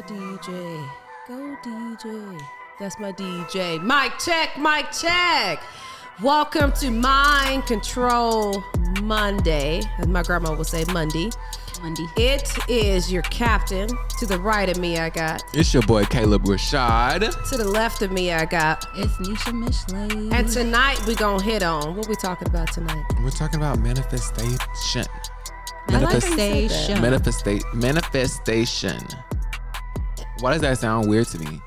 my DJ. Go DJ. That's my DJ. Mic check, mic check. Welcome to Mind Control Monday. As my grandma would say, Monday. It is your captain. To the right of me, I got. It's your boy, Caleb Rashad. To the left of me, I got. It's Nisha Mishley. And tonight, we going to hit on. What we talking about tonight? We're talking about manifestation. Manifestation. Manifestation. Why does that sound weird to me?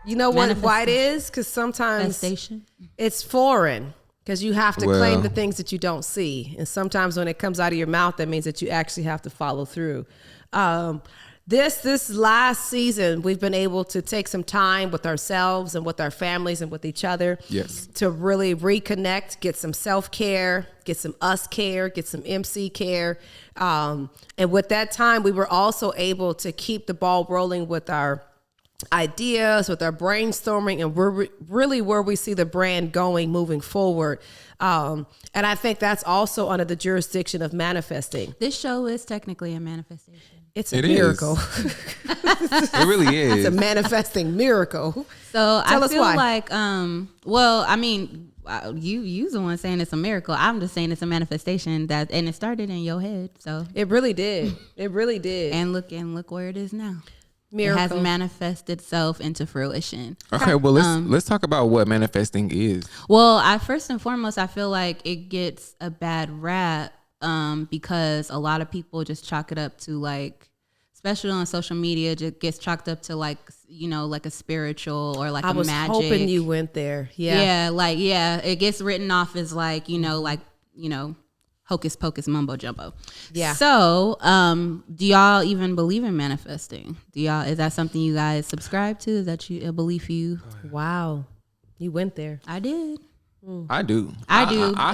You know what? Why it is? Because sometimes it's foreign. Because you have to claim the things that you don't see. And sometimes when it comes out of your mouth, that means that you actually have to follow through. This last season, we've been able to take some time with ourselves and with our families and with each other. Yes. To really reconnect, get some self-care, get some us care, get some MC care. And with that time, we were also able to keep the ball rolling with our ideas, with our brainstorming, and we're really where we see the brand going moving forward. And I think that's also under the jurisdiction of manifesting. This show is technically a manifestation. It's a miracle. It really is. It's a manifesting miracle. So Tell I us feel why. like, well, I mean, you the one saying it's a miracle. I'm just saying it's a manifestation and it started in your head. So it really did. It really did. And look where it is now. Miracle. It has manifested itself into fruition. Okay, well let's talk about what manifesting is. Well, first and foremost, I feel like it gets a bad rap because a lot of people just chalk it up to like, especially on social media, just gets chalked up to like, you know, like a spiritual or like a magic. I was hoping you went there. Yeah. Yeah, it gets written off as like, hocus pocus mumbo jumbo. Yeah. So, do y'all even believe in manifesting? Is that something you guys subscribe to? Is that a belief you? Wow. You went there. I did. I do. I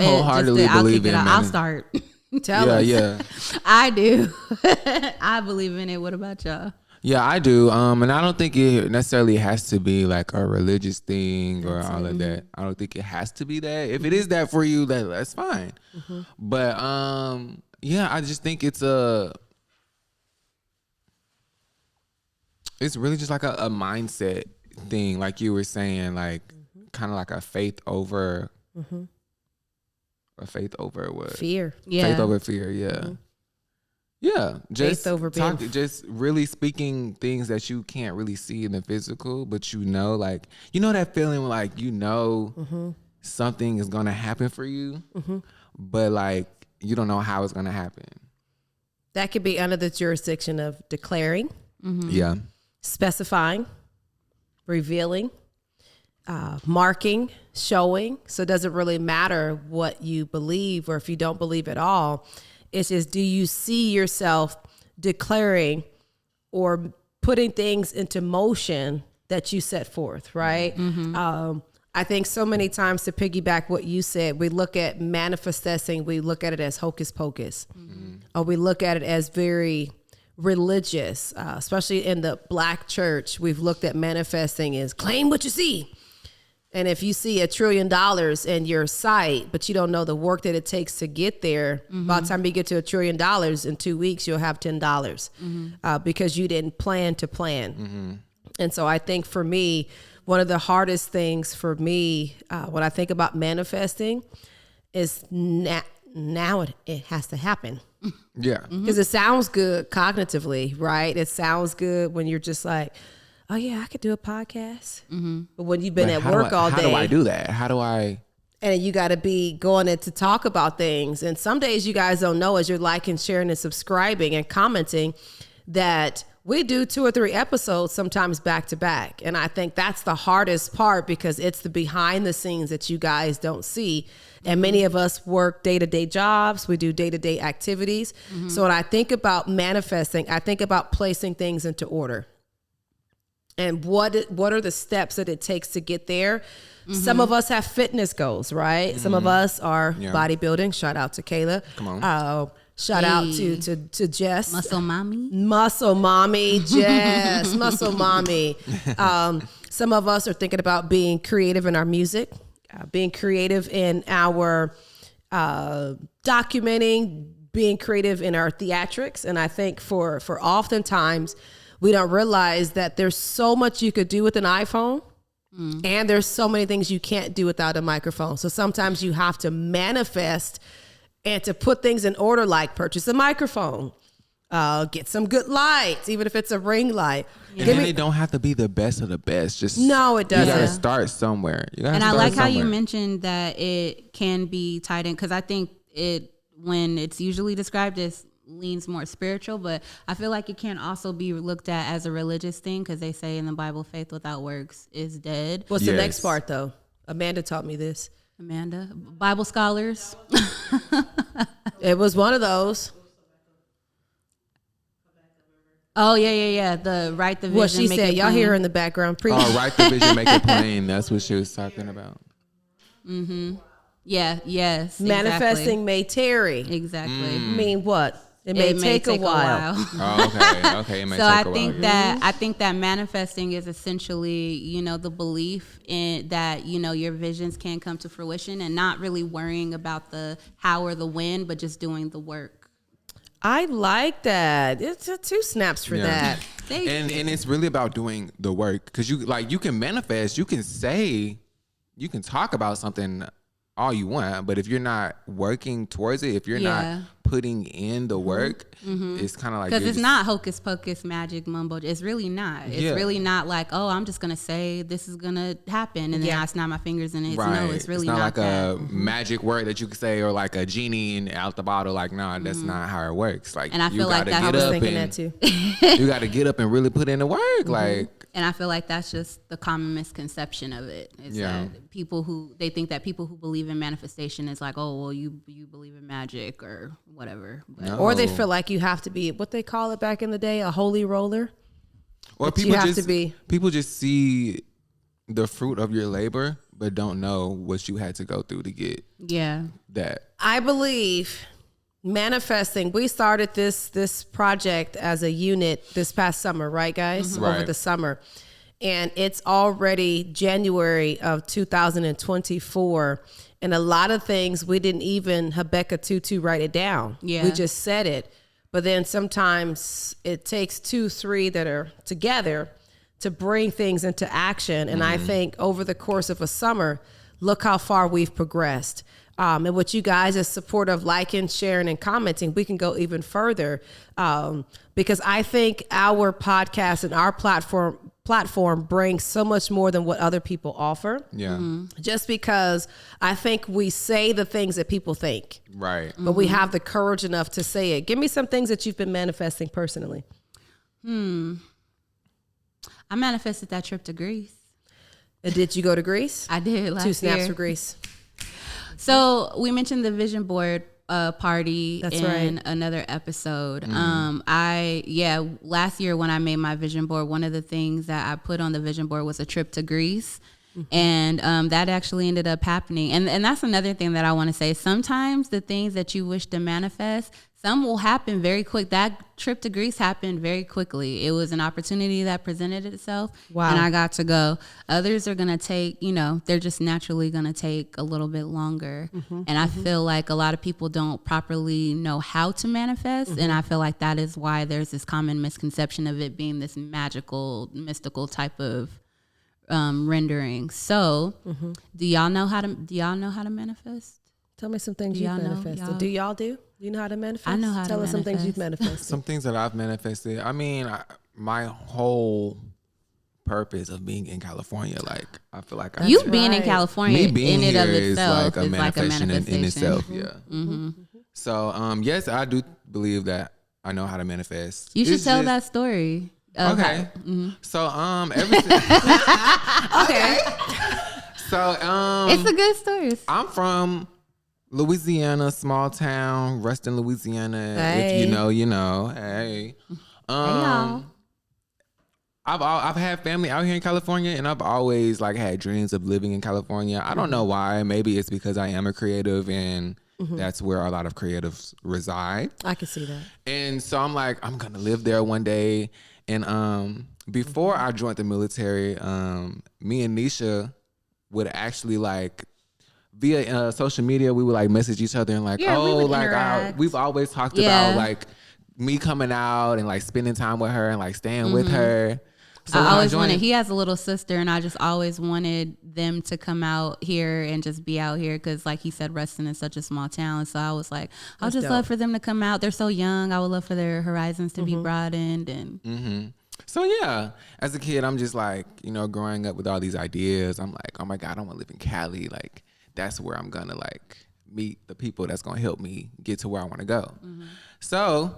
wholeheartedly believe in it. I'll start. Tell us. Yeah. I do. I believe in it. What about y'all? Yeah, I do. And I don't think it necessarily has to be like a religious thing or all of that. I don't think it has to be that. If it is that for you, that's fine. Mm-hmm. But I just think it's really just like a mindset thing, like you were saying, like kind of like a faith over what? Fear. Yeah. Faith over fear, yeah. Mm-hmm. Yeah, just faith over just really speaking things that you can't really see in the physical, but like that feeling like something is gonna happen for you, but like you don't know how it's gonna happen. That could be under the jurisdiction of declaring, specifying, revealing, marking, showing. So it doesn't really matter what you believe or if you don't believe at all. It's just, do you see yourself declaring or putting things into motion that you set forth, right? Mm-hmm. I think so many times, to piggyback what you said, we look at manifesting, we look at it as hocus pocus, or we look at it as very religious, especially in the Black church. We've looked at manifesting as claim what you see. And if you see $1 trillion in your sight, but you don't know the work that it takes to get there, by the time you get to $1 trillion in 2 weeks, you'll have $10 because you didn't plan to plan. And so I think for me, one of the hardest things for me when I think about manifesting is now it has to happen. Yeah. Because it sounds good cognitively, right? It sounds good when you're just like, oh yeah, I could do a podcast. But when you've been at work all day. How do I do that? How do I? And you got to be going in to talk about things. And some days you guys don't know, as you're liking, sharing, and subscribing and commenting, that we do 2 or 3 episodes sometimes back to back. And I think that's the hardest part, because it's the behind the scenes that you guys don't see. And many of us work day-to-day jobs. We do day-to-day activities. So when I think about manifesting, I think about placing things into order. And what are the steps that it takes to get there? Some of us have fitness goals, right? Some of us are bodybuilding. Shout out to Kayla. Come on. Shout out to Jess. Muscle mommy, Jess. Muscle mommy. Some of us are thinking about being creative in our music, being creative in our documenting, being creative in our theatrics. And I think for oftentimes We don't realize that there's so much you could do with an iPhone. And there's so many things you can't do without a microphone. So sometimes you have to manifest and to put things in order, like purchase a microphone, get some good lights, even if it's a ring light. And then it don't have to be the best of the best. Just no, it doesn't. You gotta start somewhere. And I like how you mentioned that it can be tied in, because I think when it's usually described as leans more spiritual, but I feel like it can also be looked at as a religious thing, because they say in the Bible, faith without works is dead. What's the next part though? Amanda taught me this. Amanda, Bible scholars. It was one of those. Oh yeah. The write the vision. What she said, y'all hear her in the background. Write the vision, make it plain. That's what she was talking about. Yeah. Yes. Manifesting may tarry. Exactly. I mean, what? It may take a while. Oh, okay. It may so take I a think while. that I think that manifesting is essentially, the belief in that, your visions can come to fruition, and not really worrying about the how or the when, but just doing the work. I like that. It's 2 snaps for that. And it's really about doing the work, because you can manifest, you can say, you can talk about something all you want, but if you're not working towards it, if you're not putting in the work, it's kind of like, because it's not hocus pocus magic mumbo. It's really not. It's really not like, oh, I'm just gonna say this is gonna happen, and then I snap my fingers and it's no. It's really not not like that. a magic word that you could say, or like a genie out the bottle. Like, no, that's not how it works. Like, and I feel like that's I was thinking that too. You got to get up and really put in the work. Like, and I feel like that's just the common misconception of it. Is that they think that people who believe in manifestation is like, oh, well, you believe in magic or whatever. But Or they feel like you have to be, what they call it back in the day, a holy roller. or But you have to be. people just see the fruit of your labor, but don't know what you had to go through to get that. I believe manifesting, we started this project as a unit this past summer, right, guys? Over the summer. And it's already January of 2024. And a lot of things we didn't even Habakkuk 2:2 write it down. Yeah. We just said it. But then sometimes it takes 2, 3 that are together to bring things into action. And I think over the course of a summer, look how far we've progressed. And with you guys as supportive, liking, sharing, and commenting, we can go even further. Because I think our podcast and our platform brings so much more than what other people offer. Yeah. Just because I think we say the things that people think. Right. But we have the courage enough to say it. Give me some things that you've been manifesting personally. I manifested that trip to Greece. And did you go to Greece? I did last 2 snaps year. for Greece. So we mentioned the vision board party That's in right. another episode. Last year when I made my vision board, one of the things that I put on the vision board was a trip to Greece. And that actually ended up happening. And that's another thing that I want to say. Sometimes the things that you wish to manifest, some will happen very quick. That trip to Greece happened very quickly. It was an opportunity that presented itself. Wow. And I got to go. Others are going to take, they're just naturally going to take a little bit longer. And I feel like a lot of people don't properly know how to manifest. And I feel like that is why there's this common misconception of it being this magical, mystical type of rendering. So do y'all know how to manifest? Tell me some things Do you've y'all know? manifested. Do y'all do? You know how to manifest? I know how to Tell us some things you've manifest. manifested. Some things that I've manifested. I mean, my whole purpose of being in California, like, I feel like You being in California me being in here and of is itself like a is like a manifestation manifestation. in itself. Yeah. So, yes, I do believe that I know how to manifest. You should It's tell just- that story. of Okay. how- So, everything. Okay. So, It's a good story. I'm from Louisiana, small town, Ruston, Louisiana. Hey. If you know, you know. Hey. y'all. I've had family out here in California, and I've always like had dreams of living in California. I don't know why. Maybe it's because I am a creative, and that's where a lot of creatives reside. I can see that. And so I'm like, I'm gonna live there one day. And before I joined the military, me and Nisha would actually like via social media, we would like message each other and like, Yeah, we would like interact. we've always talked Yeah. about like me coming out and like spending time with her and like staying with her. So I always wanted, he has a little sister, and I just always wanted them to come out here and just be out here because, like he said, Reston is such a small town. So I was like, I'll just love for them to come out. They're so young. I would love for their horizons to be broadened. And So yeah, as a kid, I'm just like, you know, growing up with all these ideas. I'm like, oh my God, I want to live in Cali. Like, that's where I'm gonna like meet the people that's gonna help me get to where I want to go. So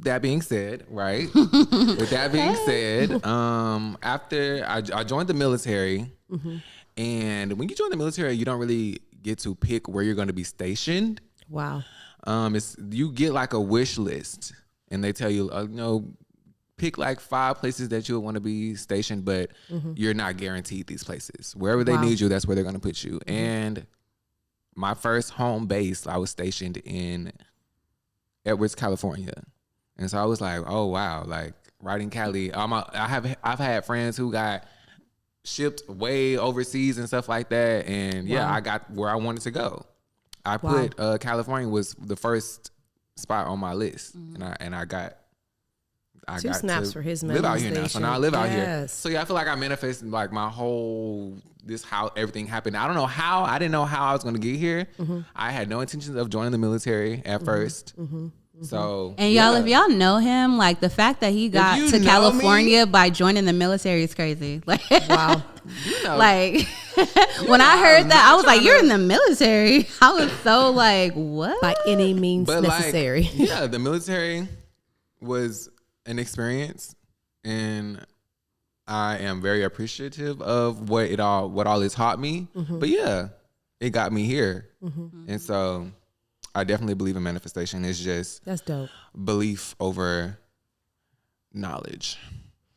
that being said, right? With that being said, after I joined the military, and when you join the military, you don't really get to pick where you're going to be stationed. Wow. It's you get like a wish list, and they tell you, you know, pick like 5 places that you would want to be stationed, but you're not guaranteed these places. Wherever they need you, that's where they're going to put you. And my first home base, I was stationed in Edwards, California. And so I was like, oh wow, like right in Cali. I've had friends who got shipped way overseas and stuff like that. And yeah, I got where I wanted to go. I put California was the first spot on my list, and I got 2 snaps to for his live out here now. So now I live out here. Yes. So yeah, I feel like I manifested like my whole how everything happened. I don't know how. I didn't know how I was going to get here. I had no intentions of joining the military at first. So and y'all, if y'all know him, like the fact that he got to California by joining the military is crazy. Like, wow. You know, like when I heard that, I was like, "You're in the military." I was so like, "What?" By any means necessary. Like, yeah, the military was an experience, and I am very appreciative of what all it taught me. But yeah, it got me here, and so I definitely believe in manifestation. It's just that's dope. Belief over knowledge,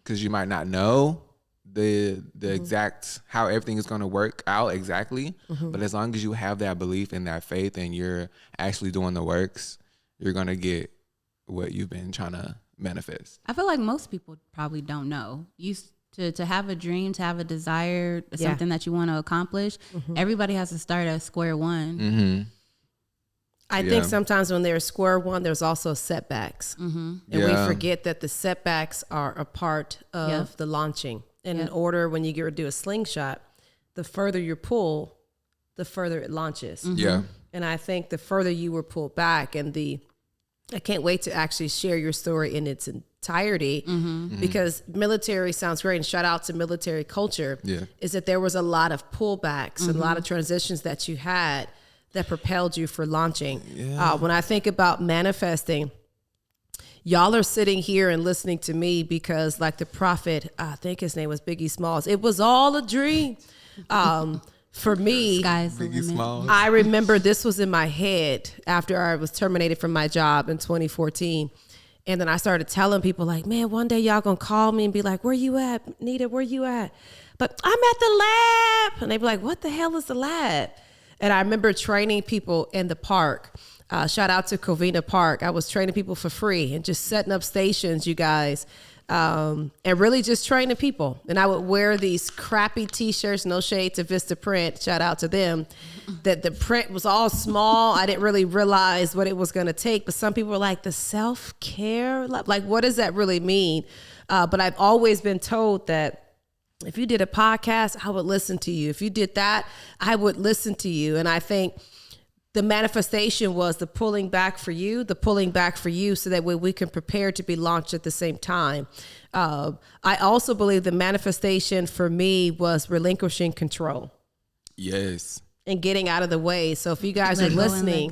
because you might not know the exact how everything is going to work out exactly, but as long as you have that belief and that faith, and you're actually doing the works, you're going to get what you've been trying to manifest. I feel like most people probably don't know. To have a dream, to have a desire, something that you want to accomplish, everybody has to start at square one. I think sometimes when there's square one, there's also setbacks. And we forget that the setbacks are a part of the launching. And in order, when you get ready to do a slingshot, the further you pull, the further it launches. And I think the further you were pulled back, and I can't wait to actually share your story in its entirety, because military sounds great, and shout out to military culture, is that there was a lot of pullbacks and a lot of transitions that you had that propelled you for launching. When I think about manifesting, y'all are sitting here and listening to me because, like the prophet, I think his name was Biggie Smalls, it was all a dream. For me, I remember this was in my head after I was terminated from my job in 2014. And then I started telling people like, man, one day y'all gonna call me and be like, where you at, Nita, where you at? But I'm at the lab. And they'd be like, what the hell is the lab? And I remember training people in the park. Shout out to Covina Park. I was training people for free and just setting up stations, you guys, and really just training people. And I would wear these crappy T-shirts, no shade to Vista Print. Shout out to them. That the print was all small. I didn't really realize what it was going to take. But some people were like, the self-care? Like, what does that really mean? But I've always been told that if you did a podcast, I would listen to you. If you did that, I would listen to you. And I think the manifestation was the pulling back for you so that way we can prepare to be launched at the same time. I also believe the manifestation for me was relinquishing control. Yes. And getting out of the way. So if you guys are listening,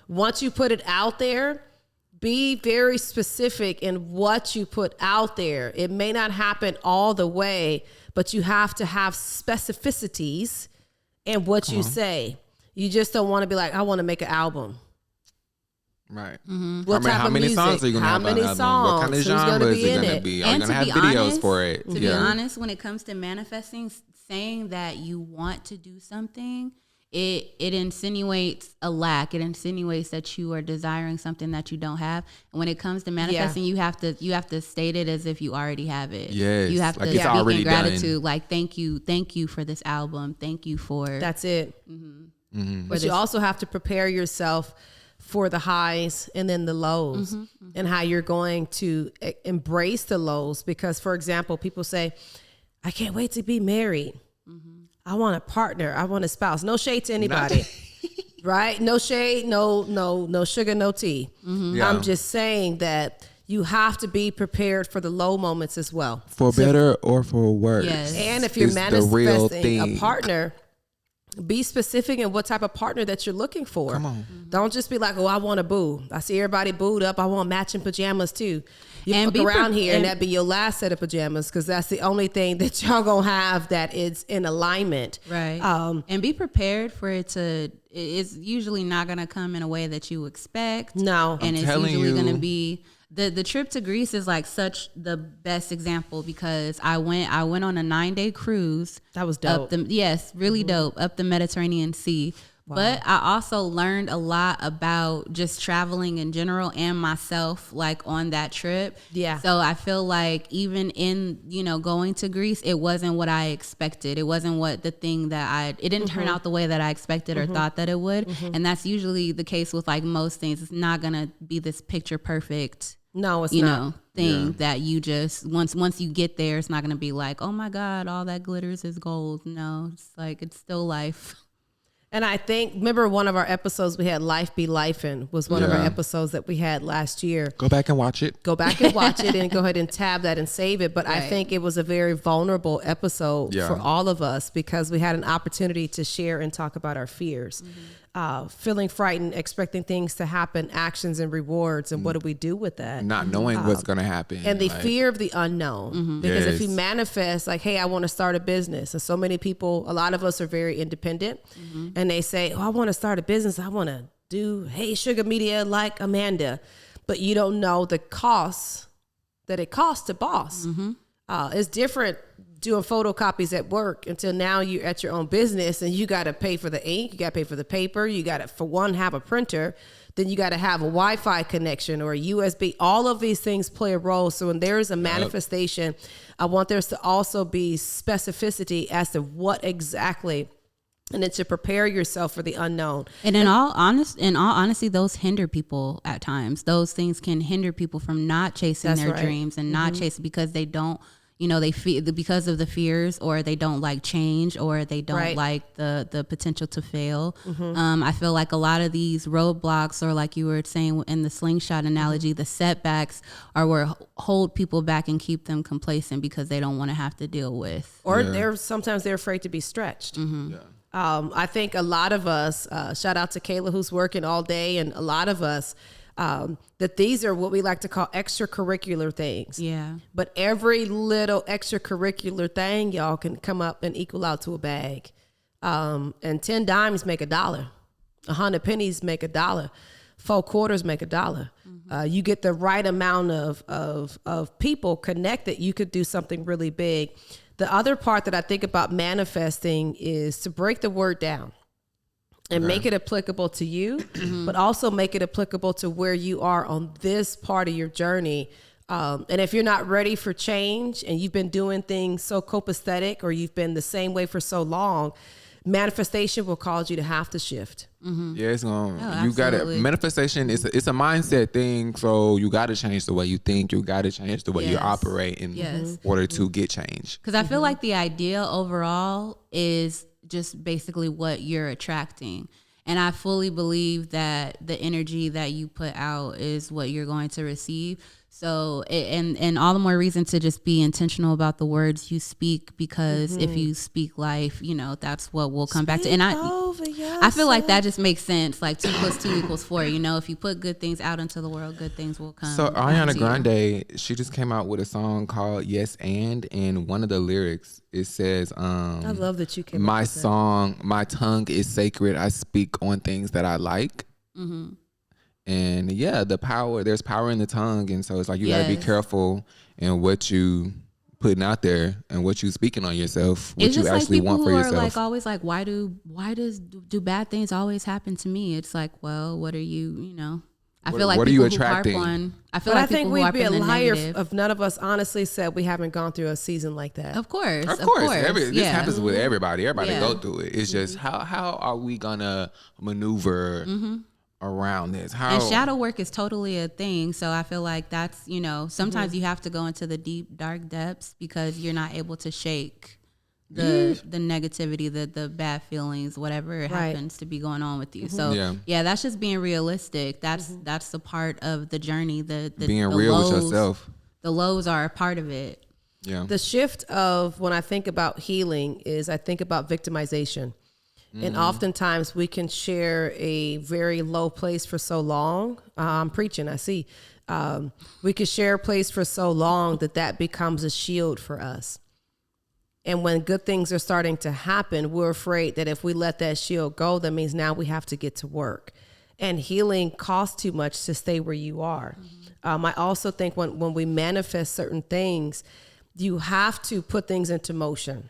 once you put it out there, be very specific in what you put out there. It may not happen all the way, but you have to have specificities in what you say. You just don't want to be like, I want to make an album. Right. What type how of many music? songs are you going to have? How many songs? What kind of Who's genres gonna be are in going to it? be? Are you And going to have be videos honest, for it? To be honest, when it comes to manifesting, saying that you want to do something, it insinuates a lack. It insinuates that you are desiring something that you don't have. And when it comes to manifesting, you have to state it as if you already have it. Yes, you have like to it's speak already in gratitude. done. Like, thank you for this album. Thank you for That's it. But you also have to prepare yourself for the highs and then the lows, and how you're going to embrace the lows. Because, for example, people say, I can't wait to be married. I want a partner. I want a spouse. No shade to anybody. Right? No shade, no sugar, no tea. Yeah. I'm just saying that you have to be prepared for the low moments as well. For better or for worse. Yes. And if you're It's the real manifesting thing. a partner, be specific in what type of partner that you're looking for. Come on. Don't just be like, oh, I want a boo. I see everybody booed up. I want matching pajamas too. You And look around here and that be your last set of pajamas, because that's the only thing that y'all gonna have that is in alignment. Right. And be prepared for it to. It's usually not going to come in a way that you expect. No. And I'm it's telling usually you. going to be the trip to Greece is like such the best example, because I went on a 9-day cruise. That was dope. Really dope, up the Mediterranean Sea. Wow. But I also learned a lot about just traveling in general and myself, like on that trip. Yeah. So I feel like even in, going to Greece, it wasn't what I expected. It wasn't what the thing that it didn't turn out the way that I expected or thought that it would. And that's usually the case with like most things. It's not going to be this picture perfect. No, it's not. Thing that you just once you get there, it's not going to be like, oh my God, all that glitters is gold. No, it's like, it's still life. And I think, remember one of our episodes we had, Life Be Lifin', was one of our Yeah. episodes that we had last year. Go back and watch it. Go back and watch it and go ahead and tab that and save it. But I Right. think it was a very vulnerable episode Yeah. for all of us, because we had an opportunity to share and talk about our fears. Feeling frightened, expecting things to happen, actions and rewards, and what do we do with that? Not knowing what's going to happen. And the like, fear of the unknown. Because if you Yes. manifest like, hey, I want to start a business. And so many people, a lot of us are very independent, and they say, oh, I want to start a business. I want to do, hey, sugar media like Amanda. But you don't know the costs that it costs to boss. It's different doing photocopies at work until now you're at your own business, and you got to pay for the ink, you got to pay for the paper, you got to, for one, have a printer, then you got to have a Wi-Fi connection or a USB. All of these things play a role. So when there is a manifestation, I want there to also be specificity as to what exactly, and then to prepare yourself for the unknown. And in all honesty, those hinder people at times. Those things can hinder people from not chasing That's their right. dreams and not chasing, because they don't, they feel because of the fears, or they don't like change, or they don't Right. like the potential to fail. I feel like a lot of these roadblocks, or like you were saying in the slingshot analogy, the setbacks are where hold people back and keep them complacent, because they don't want to have to deal with. Or sometimes they're afraid to be stretched. Yeah. I think a lot of us, shout out to Kayla who's working all day, and a lot of us, that these are what we like to call extracurricular things. Yeah. But every little extracurricular thing, y'all, can come up and equal out to a bag. And 10 dimes make $1. 100 pennies make $1. 4 quarters make $1. You get the right amount of people connected, you could do something really big. The other part that I think about manifesting is to break the word down and make it applicable to you, but also make it applicable to where you are on this part of your journey. And if you're not ready for change, and you've been doing things so copacetic, or you've been the same way for so long, manifestation will cause you to have to shift. Yeah, it's going. Oh, You got to absolutely. manifestation. It's a mindset thing. So you got to change the way you think. You got to change the way you Yes. operate in Yes. order to get change. Because I feel like the idea overall is just basically what you're attracting. And I fully believe that the energy that you put out is what you're going to receive. So, and all the more reason to just be intentional about the words you speak, because if you speak life, that's what will come back to. And I feel like that just makes sense. Like 2 + 2 = 4. If you put good things out into the world, good things will come. So back Ariana to you. Grande, she just came out with a song called "Yes and," one of the lyrics it says, I love that you came up "My with that. song, my tongue is sacred. I speak on things that I like." And there's power in the tongue, and so it's like you got to be Yes. careful in what you putting out there and what you speaking on yourself, what It's you just like actually people want for who are yourself. like always like, why do bad things always happen to me? It's like, well, what are you? I feel like what are you people who harp attracting? on. I feel But like I think people who we'd harp be a on the liar negative. if none of us honestly said we haven't gone through a season like that. Of course, Of course, this yeah. happens with everybody. Everybody Yeah. go through it. It's just how are we gonna maneuver around this? How? And shadow work is totally a thing. So I feel like that's, sometimes you have to go into the deep, dark depths because you're not able to shake the negativity, the bad feelings, whatever happens to be going on with you. So yeah, that's just being realistic. That's the part of the journey. The being the real lows, with yourself. The lows are a part of it. Yeah. The shift of when I think about healing is I think about victimization. And oftentimes we can share a very low place for so long. I'm preaching, I see. We could share a place for so long that becomes a shield for us. And when good things are starting to happen, we're afraid that if we let that shield go, that means now we have to get to work. And healing costs too much to stay where you are. I also think when we manifest certain things, you have to put things into motion.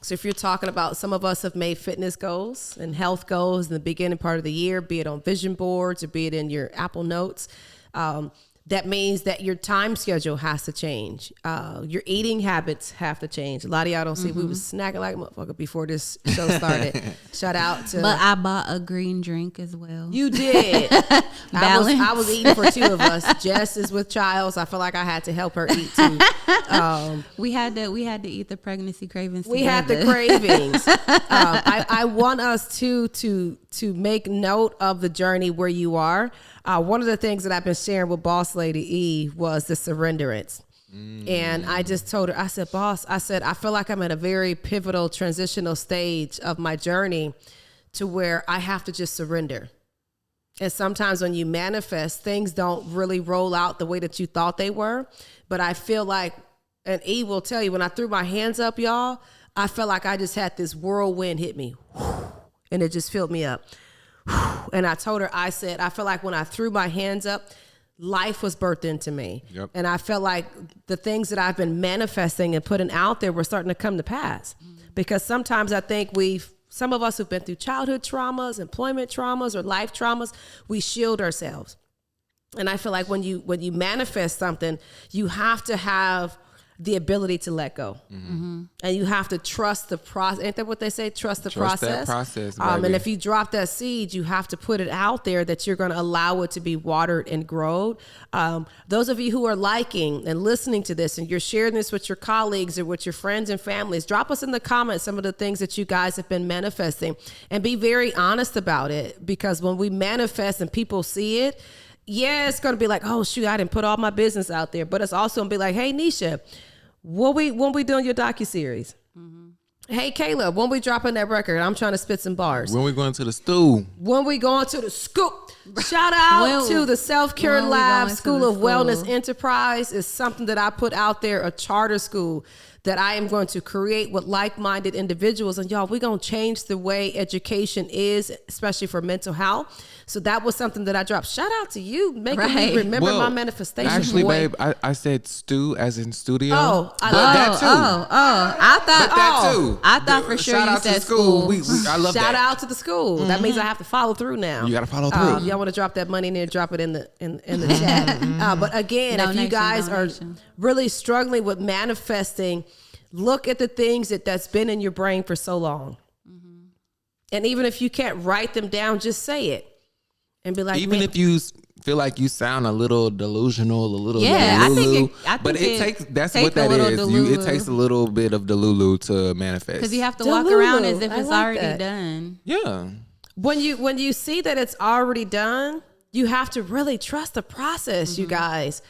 So if you're talking about, some of us have made fitness goals and health goals in the beginning part of the year, be it on vision boards or be it in your Apple Notes. That means that your time schedule has to change. Your eating habits have to change. A lot of y'all don't see we was snacking like a motherfucker before this show started. Shout out to. But I bought a green drink as well. You did. I was eating for two of us. Jess is with Childs. I feel like I had to help her eat too. We had to eat the pregnancy cravings. We had the cravings. I want us to make note of the journey where you are. One of the things that I've been sharing with Boss Lady E was the surrenderance. And I just told her, I said, boss, I feel like I'm at a very pivotal transitional stage of my journey to where I have to just surrender. And sometimes when you manifest, things don't really roll out the way that you thought they were. But I feel like, and E will tell you, when I threw my hands up, y'all, I felt like I just had this whirlwind hit me. And it just filled me up. And I told her, I said, I feel like when I threw my hands up, life was birthed into me. Yep. And I felt like the things that I've been manifesting and putting out there were starting to come to pass. Because sometimes I think some of us who've been through childhood traumas, employment traumas, or life traumas, we shield ourselves. And I feel like when you manifest something, you have to have the ability to let go. And you have to trust the process. Ain't that what they say? Trust the process. That process, and if you drop that seed, you have to put it out there that you're going to allow it to be watered and grown. Those of you who are liking and listening to this and you're sharing this with your colleagues or with your friends and families, drop us in the comments some of the things that you guys have been manifesting and be very honest about it. Because when we manifest and people see it, yeah, it's going to be like, oh, shoot, I didn't put all my business out there. But it's also going to be like, hey, Nisha, when we doing your docuseries? Hey, Caleb, when we dropping that record? I'm trying to spit some bars. When we going to the stool? When we going to the school? Shout out to the Self-Care Lab School of Wellness Enterprise. Is something that I put out there, a charter school that I am going to create with like-minded individuals. And y'all, we're going to change the way education is, especially for mental health. So that was something that I dropped. Shout out to you, making me remember my manifestation. Actually, boy. babe, I said stew as in studio. Oh, I love that too. I thought for sure you said school. I love that. Shout out to the school. That means I have to follow through now. You got to follow through. Y'all want to drop that money in there, drop it in the chat. But again, if you guys are really struggling with manifesting, look at the things that's been in your brain for so long. And even if you can't write them down, just say it. And be like, even if you feel like you sound a little delusional, a little delulu, but it takes that's what that is. It takes a little bit of delulu to manifest. Because you have to walk around as if it's already done. Yeah. When you see that it's already done, you have to really trust the process, you guys.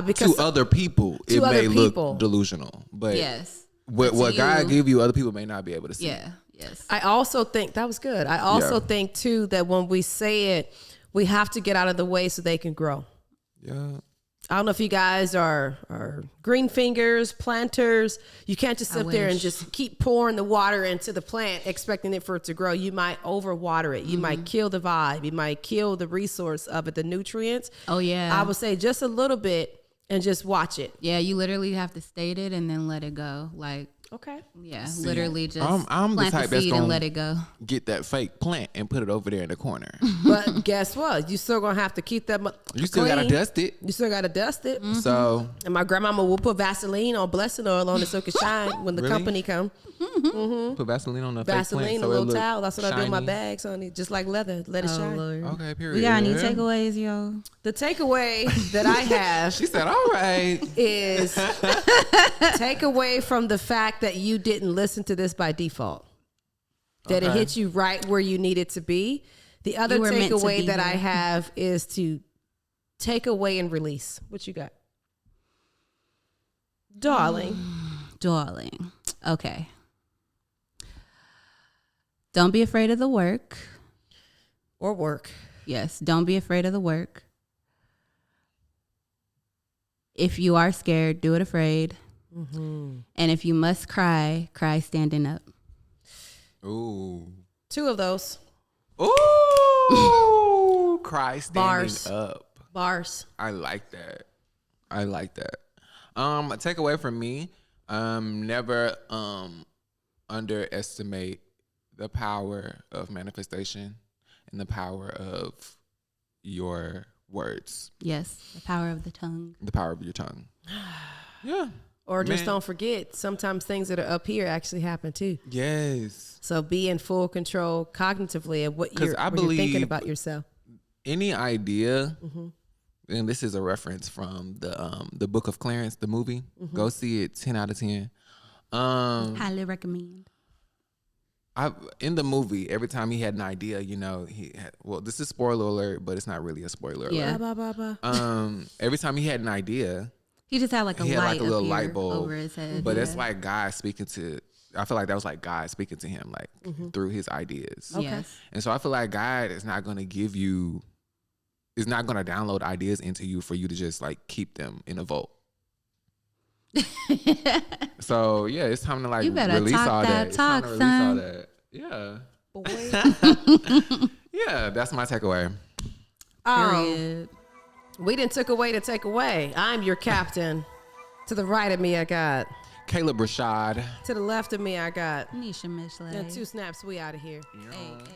Because to other people, it may look delusional, but what God give you, other people may not be able to see. Yeah. Yes. I also think that was good. I also think too that when we say it, we have to get out of the way so they can grow. Yeah. I don't know if you guys are green fingers, planters. You can't just sit there and just keep pouring the water into the plant, expecting it for it to grow. You might overwater it. You might kill the vibe. You might kill the resource of it, the nutrients. Oh, yeah. I would say just a little bit, and just watch it. Yeah, you literally have to state it and then let it go. Like, Okay. yeah, literally just I'm the plant type the that's seed and gonna let it go. get that fake plant and put it over there in the corner. But guess what? You still gonna have to keep that You still gotta dust it. You still gotta dust it. So And my grandmama will put Vaseline or blessing oil on it so it can shine when the Really? company come. put Vaseline on the fake Vaseline, plant a so it little look towel. That's what I do in my shiny. bags, honey. Just like leather, let it shine. Lord. Okay, period. We got any takeaways, yo? The takeaway that I have She said, "All right." is take away from the fact that you didn't listen to this by default. That it Okay. hit you right where you needed to be. The other You were meant to takeaway be that I there. have is to take away and release. What you got? Darling. Darling. Okay. Don't be afraid of the work. Or work. Yes, don't be afraid of the work. If you are scared, do it afraid. And if you must cry, cry standing up. Ooh. 2 of those. Ooh. Cry standing Bars. up. Bars. I like that. A takeaway from me, never underestimate the power of manifestation and the power of your words. Yes, the power of the tongue. The power of your tongue. Yeah. Or just Man. don't forget, sometimes things that are up here actually happen too. Yes. So be in full control cognitively of what 'Cause you're, I when you're thinking believe- about yourself. Any idea, and this is a reference from the Book of Clarence, the movie. Go see it, 10 out of 10. Highly recommend. In the movie, every time he had an idea, this is spoiler alert, but it's not really a spoiler alert. Yeah. Blah, blah, blah, blah. Every time he had an idea, He just had like a he had light like a little up here light bulb over his head. but it's Yeah. like God speaking to. I feel like that was like God speaking to him, like through his ideas. Yes. And so I feel like God is not going to is not going to download ideas into you for you to just like keep them in a vault. So yeah, it's time to like You better release talk all that It's time talk, to release all son. that. Yeah. Boy. Yeah, that's my takeaway. Period. We didn't took away to take away. I'm your captain. To the right of me, I got. Caleb Rashad. To the left of me, I got. Nisha Michelet. And 2 snaps, we out of here. Hey, hey.